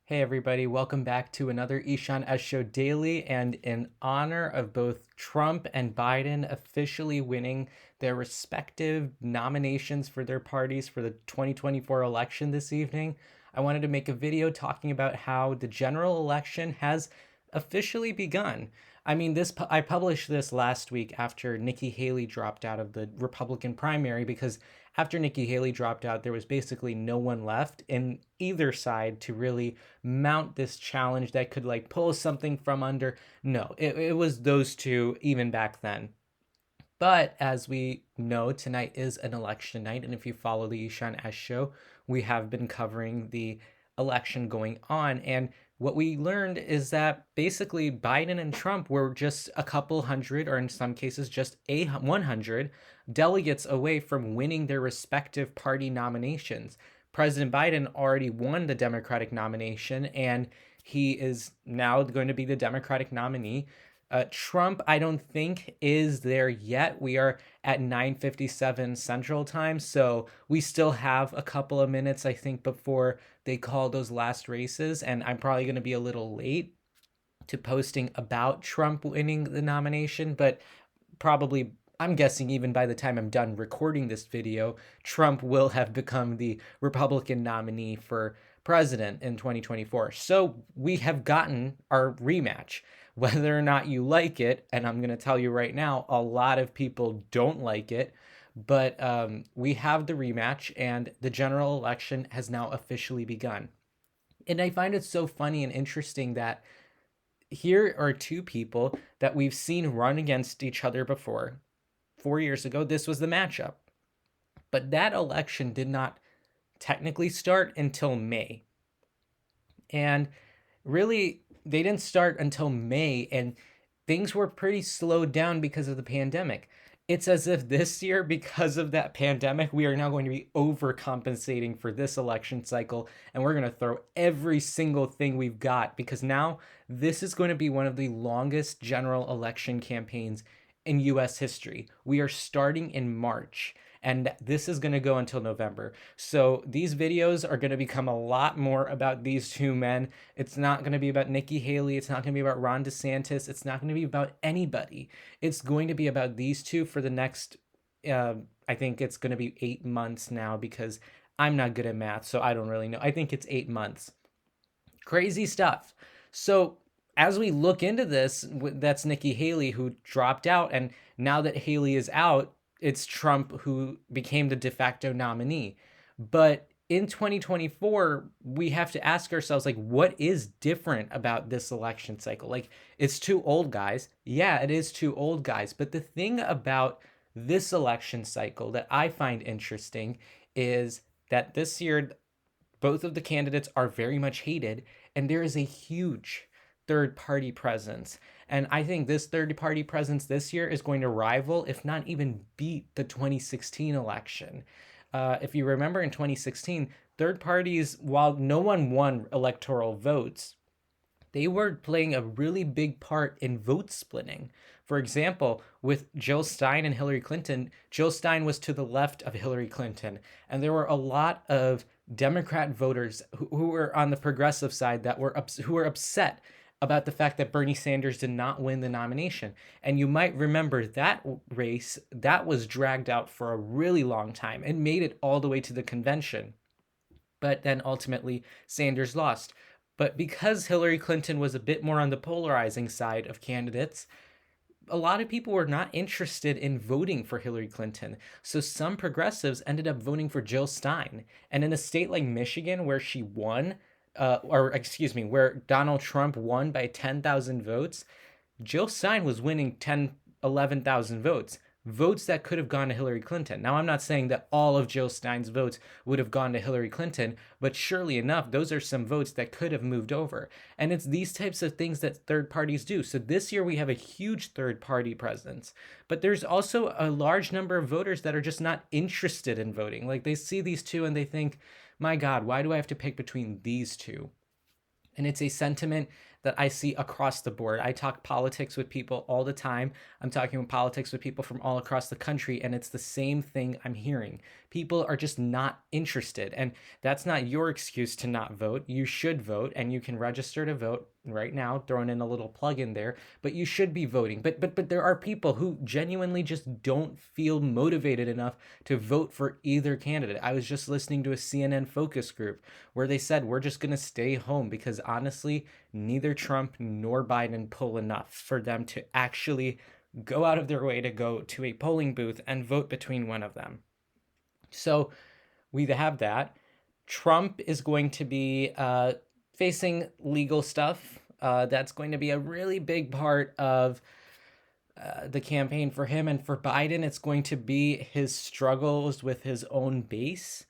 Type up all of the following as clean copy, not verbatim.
Hey everybody, welcome back to another Ishan S Show Daily. And in honor of both Trump and Biden officially winning their respective nominations for their parties for the 2024 election this evening, I wanted to make a video talking about how the general election has officially begun. I mean, I published this last week after Nikki Haley dropped out of the Republican primary because after Nikki Haley dropped out, there was basically no one left in either side to really mount this challenge that could like pull something from under. No, it was those two even back then. But as we know, tonight is an election night. And if you follow the Ishan S Show, we have been covering the election going on. And what we learned is that basically Biden and Trump were just a couple hundred, or in some cases, just 100 delegates away from winning their respective party nominations. President Biden already won the Democratic nomination, and he is now going to be the Democratic nominee. Trump, I don't think, is there yet. We are at 9:57 Central Time, so we still have a couple of minutes, I think, before they call those last races, and I'm probably going to be a little late to posting about Trump winning the nomination, but probably, I'm guessing even by the time I'm done recording this video, Trump will have become the Republican nominee for president in 2024. So we have gotten our rematch. Whether or not you like it, and I'm going to tell you right now, a lot of people don't like it, but we have the rematch and the general election has now officially begun. And I find it so funny and interesting that here are two people that we've seen run against each other before. 4 years ago, this was the matchup. But that election did not technically start until May. And really, they didn't start until May, and things were pretty slowed down because of the pandemic. It's as if this year, because of that pandemic, we are now going to be overcompensating for this election cycle, and we're going to throw every single thing we've got because now this is going to be one of the longest general election campaigns in US history. We are starting in March, and this is going to go until November. So these videos are going to become a lot more about these two men. It's not going to be about Nikki Haley. It's not going to be about Ron DeSantis. It's not going to be about anybody. It's going to be about these two for the next, I think it's going to be 8 months now because I'm not good at math, so I don't really know. I think it's 8 months. Crazy stuff. So as we look into this, that's Nikki Haley who dropped out, and now that Haley is out, it's Trump who became the de facto nominee. But in 2024, we have to ask ourselves, like, what is different about this election cycle? Like, it's two old guys. Yeah, it is two old guys. But the thing about this election cycle that I find interesting is that this year, both of the candidates are very much hated, and there is a huge third party presence. And I think this third party presence this year is going to rival, if not even beat, the 2016 election. If you remember in 2016, third parties, while no one won electoral votes, they were playing a really big part in vote splitting. For example, with Jill Stein and Hillary Clinton, Jill Stein was to the left of Hillary Clinton, and there were a lot of Democrat voters who were on the progressive side who were upset about the fact that Bernie Sanders did not win the nomination. And you might remember that race that was dragged out for a really long time and made it all the way to the convention. But then ultimately Sanders lost. But because Hillary Clinton was a bit more on the polarizing side of candidates, a lot of people were not interested in voting for Hillary Clinton. So some progressives ended up voting for Jill Stein. And in a state like Michigan, where she won, where Donald Trump won by 10,000 votes, Jill Stein was winning 11,000 votes. Votes that could have gone to Hillary Clinton. Now, I'm not saying that all of Jill Stein's votes would have gone to Hillary Clinton, but surely enough, those are some votes that could have moved over. And it's these types of things that third parties do. So this year we have a huge third party presence, but there's also a large number of voters that are just not interested in voting. Like they see these two and they think, my God, why do I have to pick between these two? And it's a sentiment that I see across the board. I talk politics with people all the time. I'm talking politics with people from all across the country, and it's the same thing I'm hearing. People are just not interested. And that's not your excuse to not vote. You should vote, and you can register to vote right now, throwing in a little plug in there, but you should be voting. But there are people who genuinely just don't feel motivated enough to vote for either candidate. I was just listening to a CNN focus group where they said we're just going to stay home because honestly, neither Trump nor Biden pull enough for them to actually go out of their way to go to a polling booth and vote between one of them. So we have that. Trump is going to be facing legal stuff. That's going to be a really big part of the campaign for him. And for Biden, it's going to be his struggles with his own base.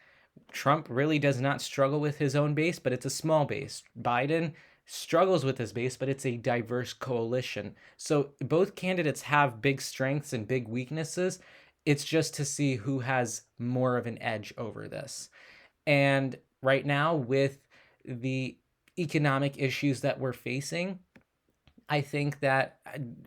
Trump really does not struggle with his own base, but it's a small base. Biden struggles with his base, but it's a diverse coalition. So both candidates have big strengths and big weaknesses. It's just to see who has more of an edge over this. And right now, with the economic issues that we're facing, I think that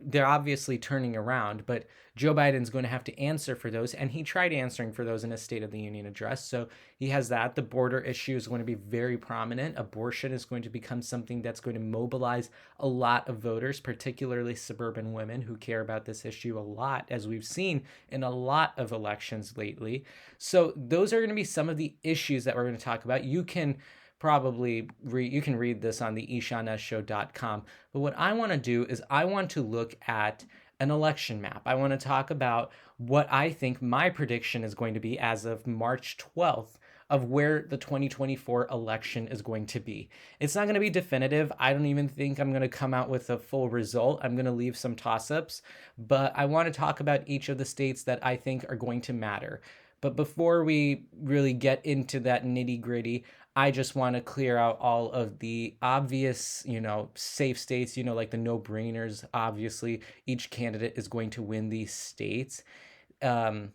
they're obviously turning around, but Joe Biden's going to have to answer for those. And he tried answering for those in his State of the Union address. So he has that. The border issue is going to be very prominent. Abortion is going to become something that's going to mobilize a lot of voters, particularly suburban women who care about this issue a lot, as we've seen in a lot of elections lately. So those are going to be some of the issues that we're going to talk about. You can read this on the ishaneshow.com. But what I want to do is I want to look at an election map. I want to talk about what I think my prediction is going to be as of March 12th of where the 2024 election is going to be. It's not going to be definitive. I don't even think I'm going to come out with a full result. I'm going to leave some toss-ups, but I want to talk about each of the states that I think are going to matter. But before we really get into that nitty-gritty, I just want to clear out all of the obvious, safe states, like the no-brainers. Obviously, each candidate is going to win these states. And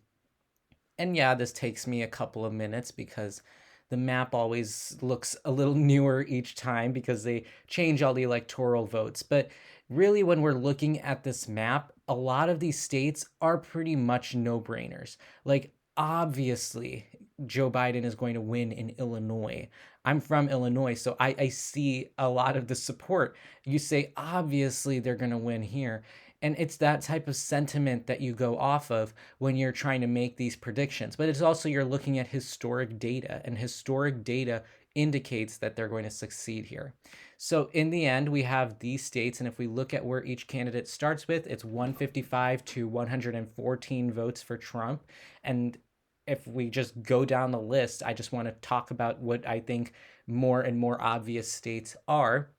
yeah, this takes me a couple of minutes because the map always looks a little newer each time because they change all the electoral votes. But really, when we're looking at this map, a lot of these states are pretty much no-brainers. Like, obviously, Joe Biden is going to win in Illinois. I'm from Illinois, so I see a lot of the support. You say, obviously, they're going to win here. And it's that type of sentiment that you go off of when you're trying to make these predictions. But it's also you're looking at historic data, and historic data indicates that they're going to succeed here. So in the end, we have these states, and if we look at where each candidate starts with, it's 155 to 114 votes for Trump. And if we just go down the list, I just want to talk about what I think more and more obvious states are.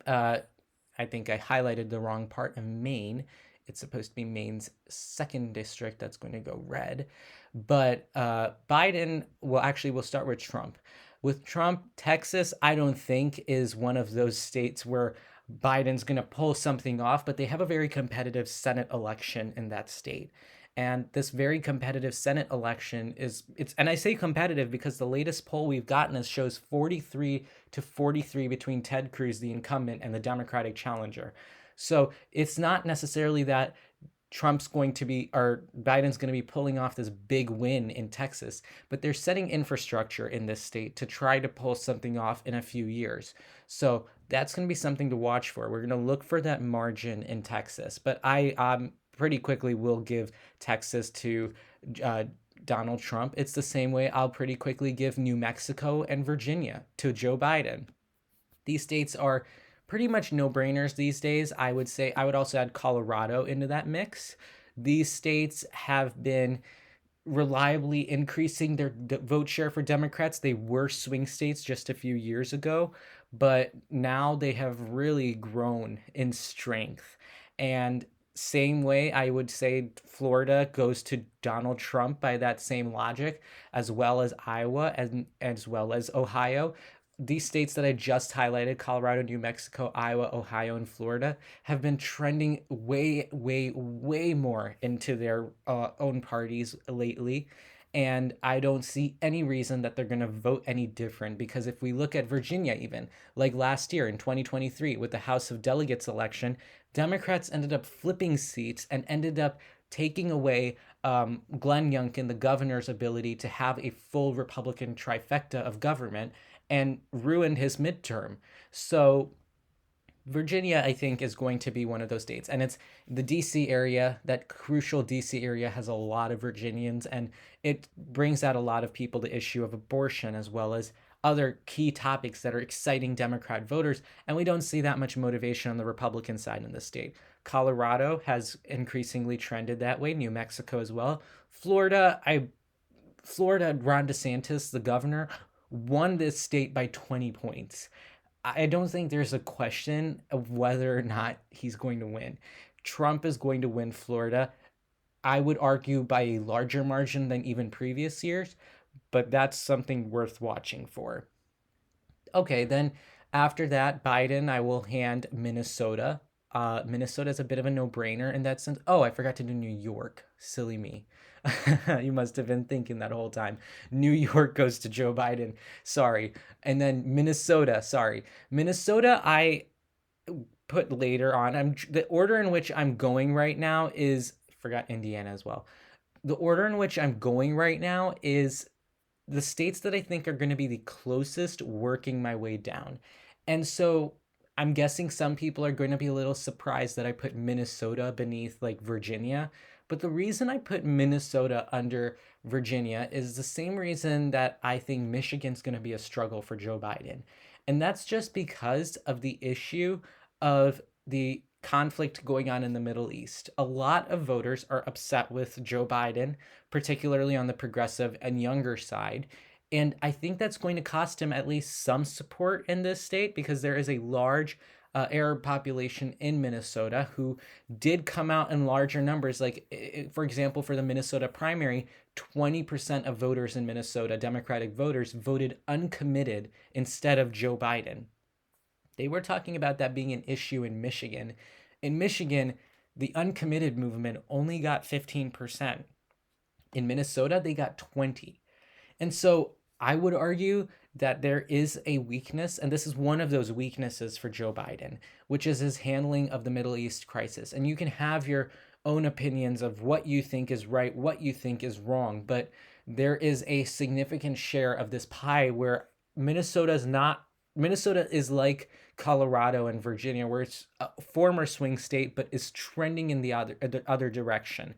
I think I highlighted the wrong part of Maine. It's supposed to be Maine's 2nd district that's going to go red. But Biden, we'll start with Trump. With Trump, Texas, I don't think is one of those states where Biden's going to pull something off, but they have a very competitive Senate election in that state. And this very competitive Senate election and I say competitive because the latest poll we've gotten shows 43 to 43 between Ted Cruz, the incumbent, and the Democratic challenger. So it's not necessarily that Biden's going to be pulling off this big win in Texas, but they're setting infrastructure in this state to try to pull something off in a few years. So that's going to be something to watch for. We're going to look for that margin in Texas, but I pretty quickly will give Texas to Donald Trump. It's the same way I'll pretty quickly give New Mexico and Virginia to Joe Biden. These states are pretty much no-brainers these days. I would say I would also add Colorado into that mix. These states have been reliably increasing their vote share for Democrats. They were swing states just a few years ago, but now they have really grown in strength. And same way, I would say Florida goes to Donald Trump by that same logic, as well as Iowa and as well as Ohio. These states that I just highlighted, Colorado, New Mexico, Iowa, Ohio, and Florida, have been trending way, way, way more into their own parties lately. And I don't see any reason that they're going to vote any different, because if we look at Virginia, even like last year in 2023 with the House of Delegates election, Democrats ended up flipping seats and ended up taking away Glenn Youngkin, the governor's ability to have a full Republican trifecta of government, and ruined his midterm. So Virginia, I think, is going to be one of those states. And it's the DC area, that crucial DC area has a lot of Virginians, and it brings out a lot of people the issue of abortion as well as other key topics that are exciting Democrat voters. And we don't see that much motivation on the Republican side in the state. Colorado has increasingly trended that way, New Mexico as well. Florida, Ron DeSantis, the governor, won this state by 20 points. I don't think there's a question of whether or not he's going to win. Trump is going to win Florida. I would argue by a larger margin than even previous years, but that's something worth watching for. Okay, then after that, Biden, I will hand Minnesota. Minnesota is a bit of a no-brainer in that sense. Oh, I forgot to do New York. Silly me. You must have been thinking that whole time. New York goes to Joe Biden. Sorry. And then Minnesota. Sorry. Minnesota, I put later on. The order in which I'm going right now is, forgot Indiana as well. The order in which I'm going right now is the states that I think are going to be the closest, working my way down. And so I'm guessing some people are going to be a little surprised that I put Minnesota beneath like Virginia. But the reason I put Minnesota under Virginia is the same reason that I think Michigan's going to be a struggle for Joe Biden. And that's just because of the issue of the conflict going on in the Middle East. A lot of voters are upset with Joe Biden, particularly on the progressive and younger side. And I think that's going to cost him at least some support in this state, because there is a large Arab population in Minnesota who did come out in larger numbers. Like, for example, for the Minnesota primary, 20% of voters in Minnesota, Democratic voters, voted uncommitted instead of Joe Biden. They were talking about that being an issue in Michigan. In Michigan, the uncommitted movement only got 15%. In Minnesota, they got 20%. And so I would argue that there is a weakness, and this is one of those weaknesses for Joe Biden, which is his handling of the Middle East crisis. And you can have your own opinions of what you think is right, what you think is wrong, but there is a significant share of this pie where Minnesota is like Colorado and Virginia, where it's a former swing state, but is trending in the other direction.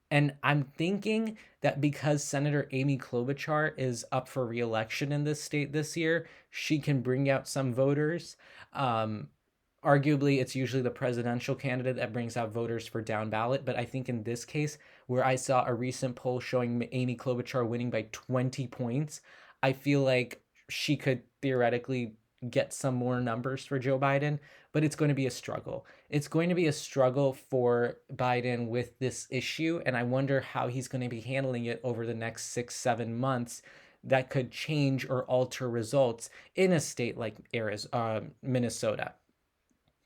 And I'm thinking that because Senator Amy Klobuchar is up for re-election in this state this year, she can bring out some voters. Arguably, it's usually the presidential candidate that brings out voters for down ballot. But I think in this case, where I saw a recent poll showing Amy Klobuchar winning by 20 points, I feel like she could theoretically get some more numbers for Joe Biden, but it's going to be a struggle. It's going to be a struggle for Biden with this issue, and I wonder how he's going to be handling it over the next 6-7 months that could change or alter results in a state like Minnesota.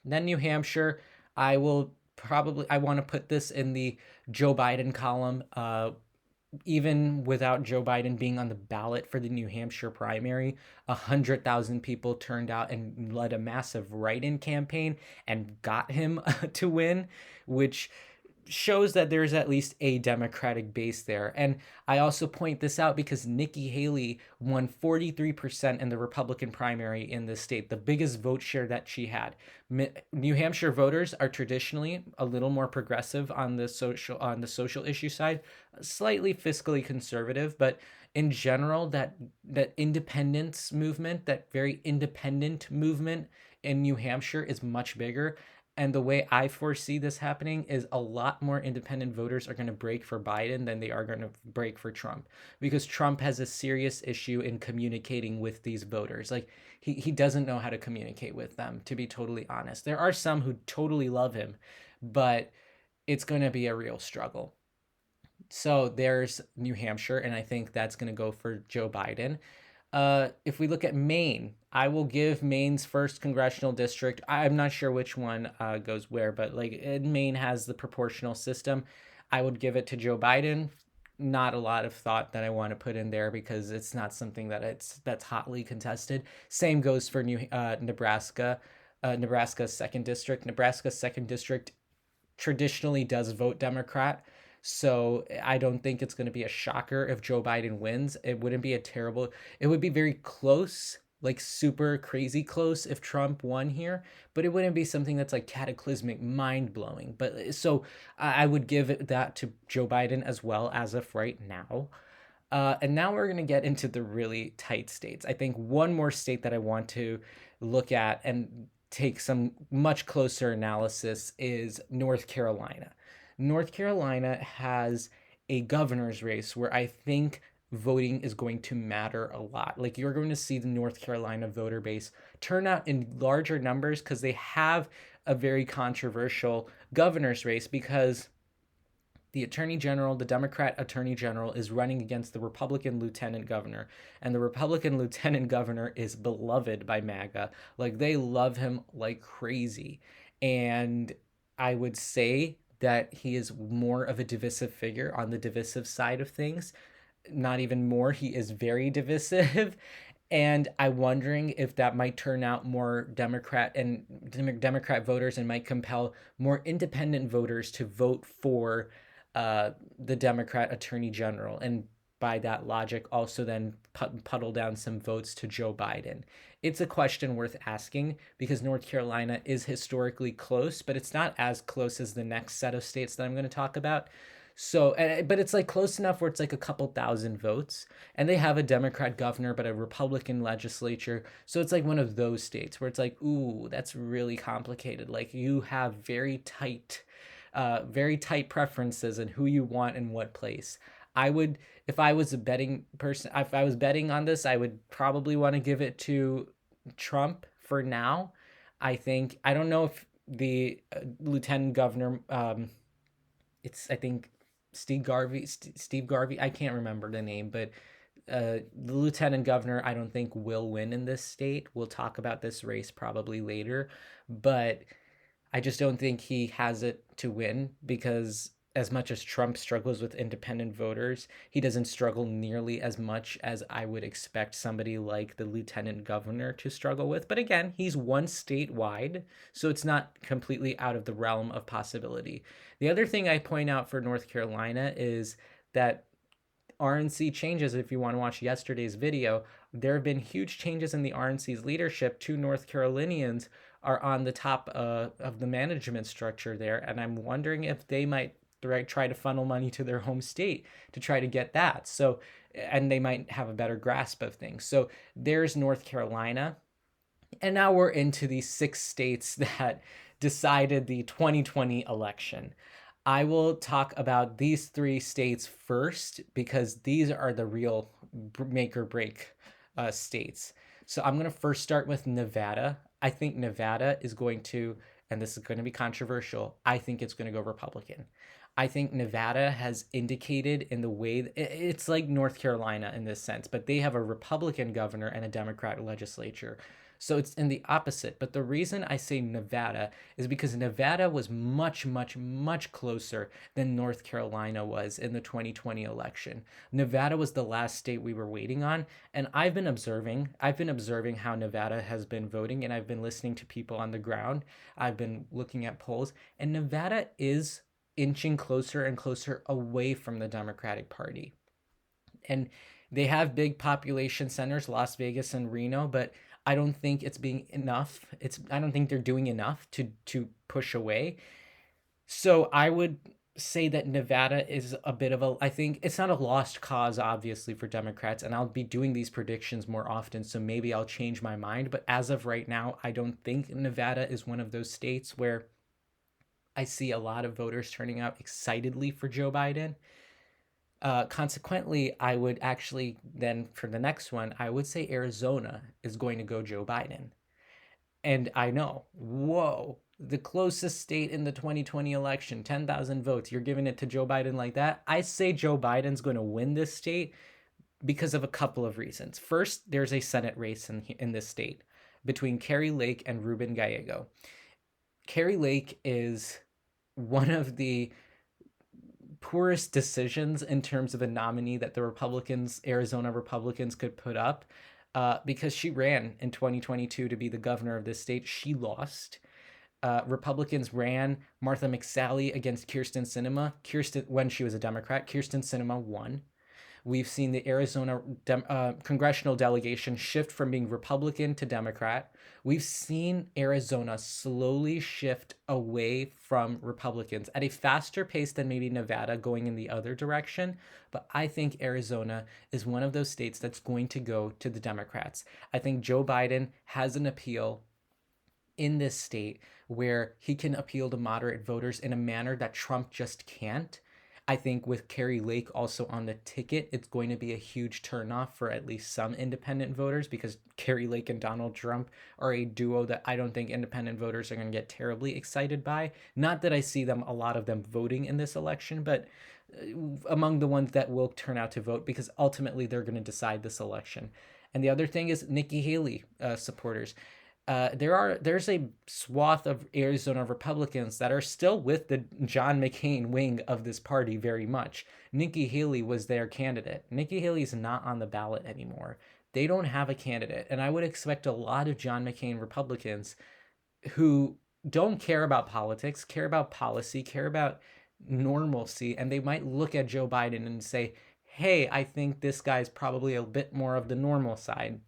Then New Hampshire, I want to put this in the Joe Biden column. Even without Joe Biden being on the ballot for the New Hampshire primary, 100,000 people turned out and led a massive write-in campaign and got him to win, which shows that there's at least a Democratic base there. And I also point this out because Nikki Haley won 43% in the Republican primary in the state, the biggest vote share that she had. New Hampshire voters are traditionally a little more progressive on the social issue side, slightly fiscally conservative, but in general, that independence movement, that very independent movement in New Hampshire is much bigger. And the way I foresee this happening is a lot more independent voters are going to break for Biden than they are going to break for Trump, because Trump has a serious issue in communicating with these voters. Like he doesn't know how to communicate with them, to be totally honest. There are some who totally love him, but it's going to be a real struggle. So there's New Hampshire, and I think that's going to go for Joe Biden. If we look at Maine, I will give Maine's first congressional district. I'm not sure which one goes where, but like Maine has the proportional system. I would give it to Joe Biden. not a lot of thought that I want to put in there because it's not something that's hotly contested. Same goes for Nebraska. Nebraska's second district. Nebraska's second district traditionally does vote Democrat. So I don't think it's going to be a shocker if Joe Biden wins. It wouldn't be it would be very close, like super crazy close if Trump won here, but it wouldn't be something that's like cataclysmic, mind blowing. But so I would give that to Joe Biden as well as of right now. And now we're going to get into the really tight states. I think one more state that I want to look at and take some much closer analysis is North Carolina. North Carolina has a governor's race where I think voting is going to matter a lot. Like you're going to see the North Carolina voter base turn out in larger numbers because they have a very controversial governor's race because the attorney general, the Democrat attorney general, is running against the Republican lieutenant governor. And the Republican lieutenant governor is beloved by MAGA. Like they love him like crazy. And I would say that he is more of a divisive figure on the divisive side of things. Not even more, he is very divisive. And I'm wondering if that might turn out more Democrat voters and might compel more independent voters to vote for the Democrat attorney general, and by that logic also then puddle down some votes to Joe Biden. It's a question worth asking because North Carolina is historically close, but it's not as close as the next set of states that I'm going to talk about. So, but it's like close enough where it's like a couple thousand votes, and they have a Democrat governor but a Republican legislature. So it's like one of those states where it's like, ooh, that's really complicated. Like you have very tight preferences and who you want in what place. I would, if I was a betting person, if I was betting on this, I would probably want to give it to Trump for now. I don't know if the lieutenant governor, I think Steve Garvey, I can't remember the name, but the lieutenant governor, I don't think will win in this state. We'll talk about this race probably later, but I just don't think he has it to win because as much as Trump struggles with independent voters, he doesn't struggle nearly as much as I would expect somebody like the lieutenant governor to struggle with. But again, he's one statewide, so it's not completely out of the realm of possibility. The other thing I point out for North Carolina is that RNC changes. If you want to watch yesterday's video, there have been huge changes in the RNC's leadership. Two North Carolinians are on the top of the management structure there, and I'm wondering if they might try to funnel money to their home state to try to get that. So, and they might have a better grasp of things. So there's North Carolina. And now we're into the 6 states that decided the 2020 election. I will talk about these 3 states first because these are the real make or break states. So I'm going to first start with Nevada. I think Nevada is going to, and this is going to be controversial, I think it's going to go Republican. I think Nevada has indicated in the way, it's like North Carolina in this sense, but they have a Republican governor and a Democrat legislature. So it's in the opposite. But the reason I say Nevada is because Nevada was much, much, much closer than North Carolina was in the 2020 election. Nevada was the last state we were waiting on. And I've been observing how Nevada has been voting, and I've been listening to people on the ground. I've been looking at polls, and Nevada is inching closer and closer away from the Democratic Party. And they have big population centers, Las Vegas and Reno, but I don't think it's being enough. I don't think they're doing enough to push away. So I would say that Nevada is a bit of I think it's not a lost cause, obviously, for Democrats, and I'll be doing these predictions more often, so maybe I'll change my mind. But as of right now, I don't think Nevada is one of those states where I see a lot of voters turning out excitedly for Joe Biden. Consequently, I would actually then, for the next one, I would say Arizona is going to go Joe Biden. And I know, whoa, the closest state in the 2020 election, 10,000 votes, you're giving it to Joe Biden like that? I say Joe Biden's going to win this state because of a couple of reasons. First, there's a Senate race in this state between Kari Lake and Ruben Gallego. Kari Lake is one of the poorest decisions in terms of a nominee that the Arizona Republicans could put up, because she ran in 2022 to be the governor of this state. She lost. Republicans ran Martha McSally against Kyrsten Sinema. When she was a Democrat, Kyrsten Sinema won. We've seen the Arizona congressional delegation shift from being Republican to Democrat. We've seen Arizona slowly shift away from Republicans at a faster pace than maybe Nevada, going in the other direction. But I think Arizona is one of those states that's going to go to the Democrats. I think Joe Biden has an appeal in this state where he can appeal to moderate voters in a manner that Trump just can't. I think with Kari Lake also on the ticket, it's going to be a huge turnoff for at least some independent voters, because Kari Lake and Donald Trump are a duo that I don't think independent voters are going to get terribly excited by. Not that I see a lot of them voting in this election, but among the ones that will turn out to vote, because ultimately they're going to decide this election. And the other thing is Nikki Haley supporters. There's a swath of Arizona Republicans that are still with the John McCain wing of this party very much. Nikki Haley was their candidate. Nikki Haley's not on the ballot anymore. They don't have a candidate. And I would expect a lot of John McCain Republicans who don't care about politics, care about policy, care about normalcy, and they might look at Joe Biden and say, hey, I think this guy's probably a bit more of the normal side.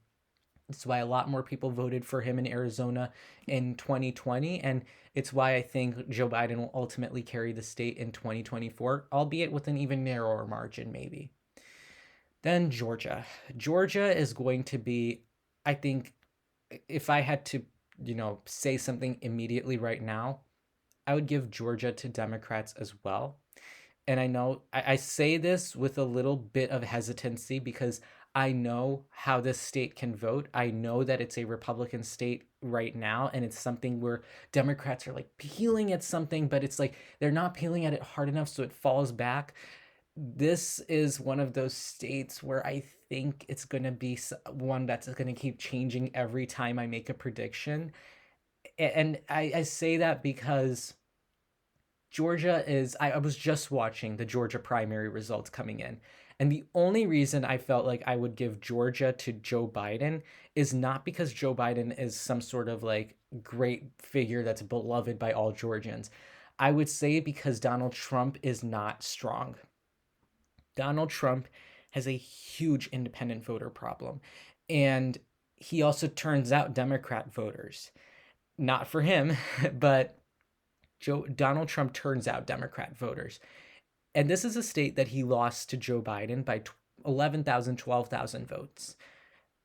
It's why a lot more people voted for him in Arizona in 2020. And it's why I think Joe Biden will ultimately carry the state in 2024, albeit with an even narrower margin, maybe. Then Georgia. Georgia is going to be, I think, if I had to, say something immediately right now, I would give Georgia to Democrats as well. And I know I say this with a little bit of hesitancy because I know how this state can vote. I know that it's a Republican state right now, and it's something where Democrats are like peeling at something, but it's like they're not peeling at it hard enough, so it falls back. This is one of those states where I think it's going to be one that's going to keep changing every time I make a prediction. And I say that because Georgia is, I was just watching the Georgia primary results coming in. And the only reason I felt like I would give Georgia to Joe Biden is not because Joe Biden is some sort of like great figure that's beloved by all Georgians. I would say because Donald Trump is not strong. Donald Trump has a huge independent voter problem. And he also turns out Democrat voters. Not for him, but Donald Trump turns out Democrat voters. And this is a state that he lost to Joe Biden by 11,000, 12,000 votes.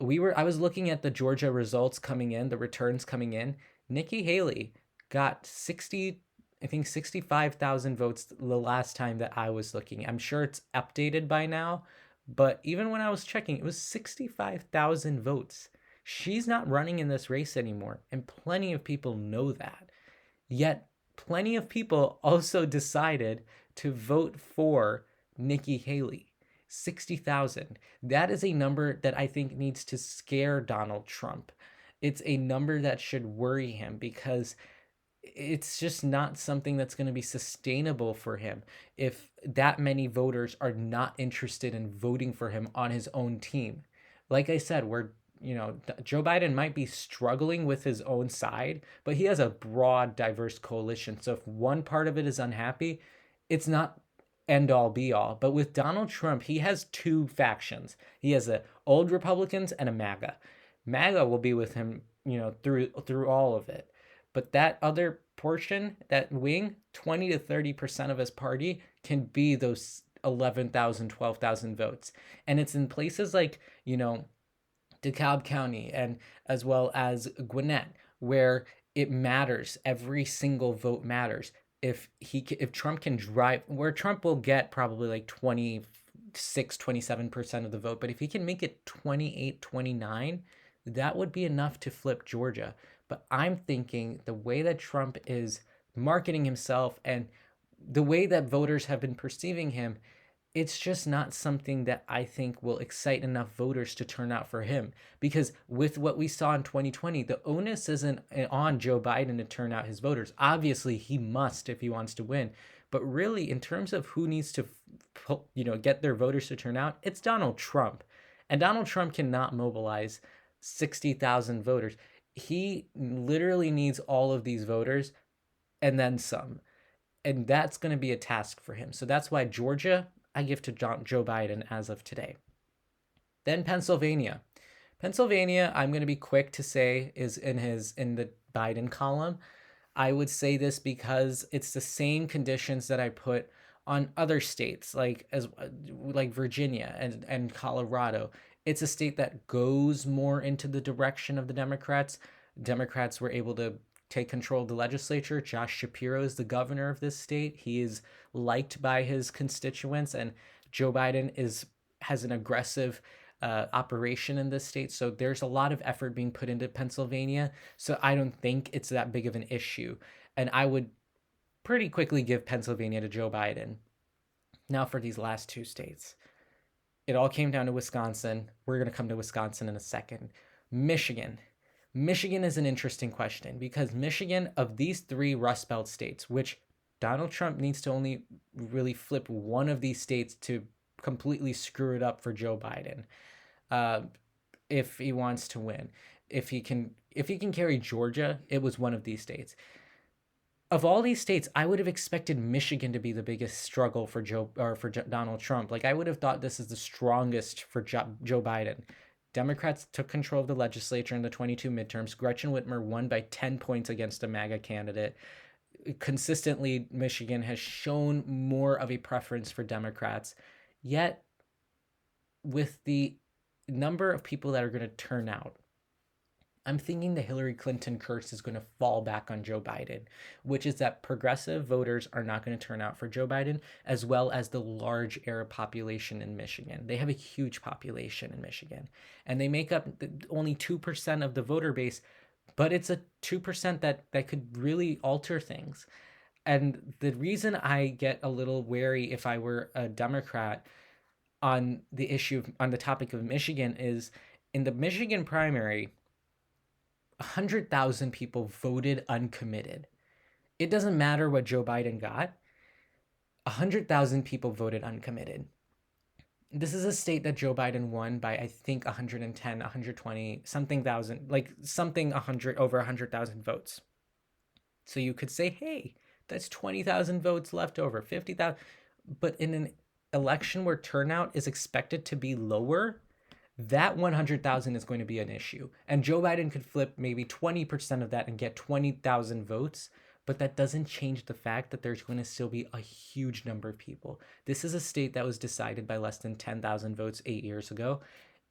I was looking at the Georgia results coming in, the returns coming in. Nikki Haley got 65,000 votes the last time that I was looking. I'm sure it's updated by now, but even when I was checking, it was 65,000 votes. She's not running in this race anymore, and plenty of people know that. Yet, plenty of people also decided to vote for Nikki Haley. 60,000. That is a number that I think needs to scare Donald Trump. It's a number that should worry him because it's just not something that's going to be sustainable for him if that many voters are not interested in voting for him on his own team. Like I said, Joe Biden might be struggling with his own side, but he has a broad, diverse coalition. So if one part of it is unhappy, it's not end all be all. But with Donald Trump, he has two factions. He has a old Republicans and a MAGA. MAGA will be with him, through all of it. But that other portion, that wing, 20 to 30% of his party can be those 11,000, 12,000 votes. And it's in places like, DeKalb County and as well as Gwinnett, where it matters. Every single vote matters. If Trump can drive, where Trump will get probably like 26, 27% of the vote, but if he can make it 28, 29, that would be enough to flip Georgia. But I'm thinking the way that Trump is marketing himself and the way that voters have been perceiving him, it's just not something that I think will excite enough voters to turn out for him. Because with what we saw in 2020, the onus isn't on Joe Biden to turn out his voters. Obviously, he must if he wants to win. But really, in terms of who needs to, get their voters to turn out, it's Donald Trump. And Donald Trump cannot mobilize 60,000 voters. He literally needs all of these voters and then some. And that's going to be a task for him. So that's why Georgia, I give to Joe Biden as of today. Then Pennsylvania. Pennsylvania, I'm going to be quick to say, is in the Biden column. I would say this because it's the same conditions that I put on other states like Virginia and Colorado. It's a state that goes more into the direction of the Democrats. Democrats were able to take control of the legislature. Josh Shapiro is the governor of this state. He is liked by his constituents, and Joe Biden has an aggressive operation in this state. So there's a lot of effort being put into Pennsylvania. So I don't think it's that big of an issue. And I would pretty quickly give Pennsylvania to Joe Biden. Now for these last two states. It all came down to Wisconsin. We're going to come to Wisconsin in a second. Michigan. Michigan is an interesting question because Michigan, of these three Rust Belt states, which Donald Trump needs to only really flip one of these states to completely screw it up for Joe Biden, if he wants to win. If he can carry Georgia, it was one of these states. Of all these states, I would have expected Michigan to be the biggest struggle for Donald Trump. Like, I would have thought this is the strongest for Joe Biden. Democrats took control of the legislature in the 22 midterms. Gretchen Whitmer won by 10 points against a MAGA candidate. Consistently, Michigan has shown more of a preference for Democrats. Yet, with the number of people that are going to turn out, I'm thinking the Hillary Clinton curse is going to fall back on Joe Biden, which is that progressive voters are not going to turn out for Joe Biden, as well as the large Arab population in Michigan. They have a huge population in Michigan, and they make up only 2% of the voter base, but it's a 2% that could really alter things. And the reason I get a little wary if I were a Democrat on the topic of Michigan is in the Michigan primary, 100,000 people voted uncommitted. It doesn't matter what Joe Biden got. 100,000 people voted uncommitted. This is a state that Joe Biden won by, I think, 110, 120, something thousand, like something 100, over 100,000 votes. So you could say, hey, that's 20,000 votes left over, 50,000. But in an election where turnout is expected to be lower, that 100,000 is going to be an issue. And Joe Biden could flip maybe 20% of that and get 20,000 votes, but that doesn't change the fact that there's going to still be a huge number of people. This is a state that was decided by less than 10,000 votes 8 years ago.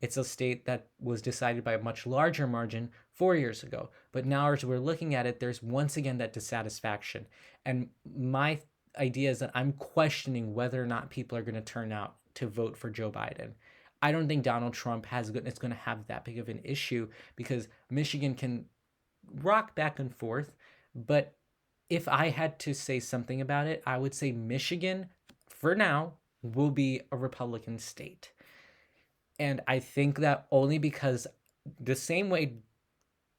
It's a state that was decided by a much larger margin 4 years ago. But now as we're looking at it, there's once again that dissatisfaction. And my idea is that I'm questioning whether or not people are going to turn out to vote for Joe Biden. I don't think Donald Trump is going to have that big of an issue because Michigan can rock back and forth. But if I had to say something about it, I would say Michigan, for now, will be a Republican state. And I think that only because the same way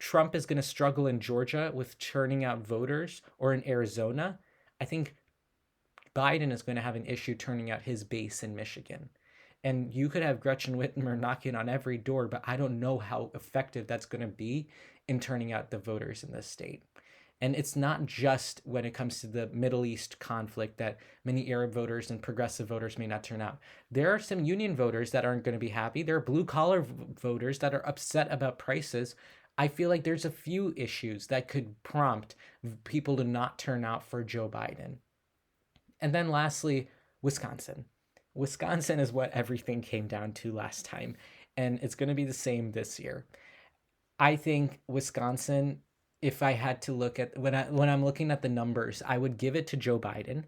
Trump is going to struggle in Georgia with turning out voters, or in Arizona, I think Biden is going to have an issue turning out his base in Michigan. And you could have Gretchen Whitmer knocking on every door, but I don't know how effective that's going to be in turning out the voters in this state. And it's not just when it comes to the Middle East conflict that many Arab voters and progressive voters may not turn out. There are some union voters that aren't going to be happy. There are blue-collar voters that are upset about prices. I feel like there's a few issues that could prompt people to not turn out for Joe Biden. And then lastly, Wisconsin. Wisconsin is what everything came down to last time, and it's going to be the same this year. I think Wisconsin, if I had to look at when I'm looking at the numbers, I would give it to Joe Biden.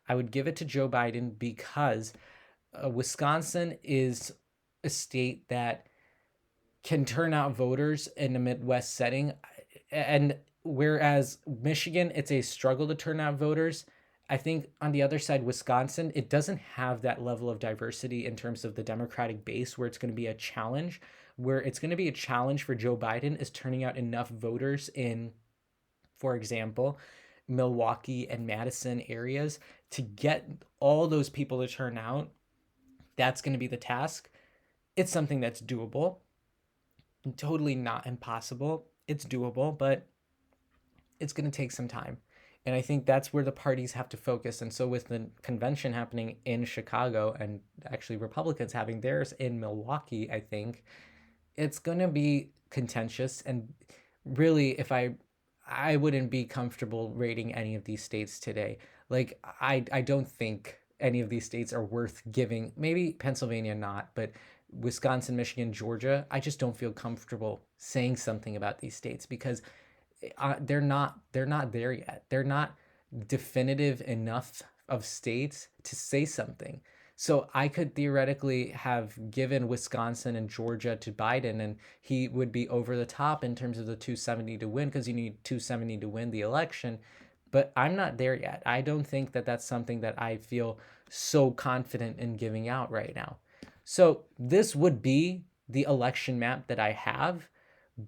I would give it to Joe Biden because Wisconsin is a state that can turn out voters in a Midwest setting, and whereas Michigan, it's a struggle to turn out voters. I think on the other side, Wisconsin, it doesn't have that level of diversity in terms of the Democratic base where it's going to be a challenge. Where it's going to be a challenge for Joe Biden is turning out enough voters in, for example, Milwaukee and Madison areas, to get all those people to turn out, that's going to be the task. It's something that's doable, totally not impossible. It's doable, but it's going to take some time. And I think that's where the parties have to focus. And so, with the convention happening in Chicago and actually Republicans having theirs in Milwaukee, I think it's going to be contentious. And really, if I wouldn't be comfortable rating any of these states today. Like, I don't think any of these states are worth giving. Maybe Pennsylvania not, but Wisconsin, Michigan, Georgia, I just don't feel comfortable saying something about these states because they're not there yet. They're not definitive enough of states to say something. So I could theoretically have given Wisconsin and Georgia to Biden, and he would be over the top in terms of the 270 to win, because you need 270 to win the election. But I'm not there yet. I don't think that that's something that I feel so confident in giving out right now. So this would be the election map that I have,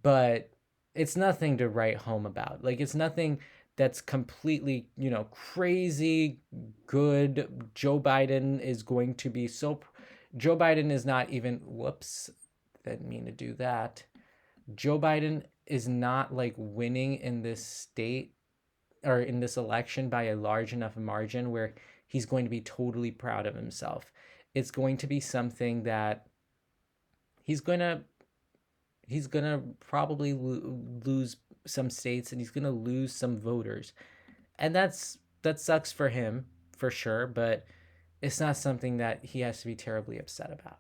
but it's nothing to write home about. Like, it's nothing that's completely, crazy good. Joe Biden is going to be so. Joe Biden is not even. Whoops. Didn't mean to do that. Joe Biden is not like winning in this state or in this election by a large enough margin where he's going to be totally proud of himself. It's going to be something that he's going to probably lose some states, and he's going to lose some voters. And that sucks for him, for sure, but it's not something that he has to be terribly upset about.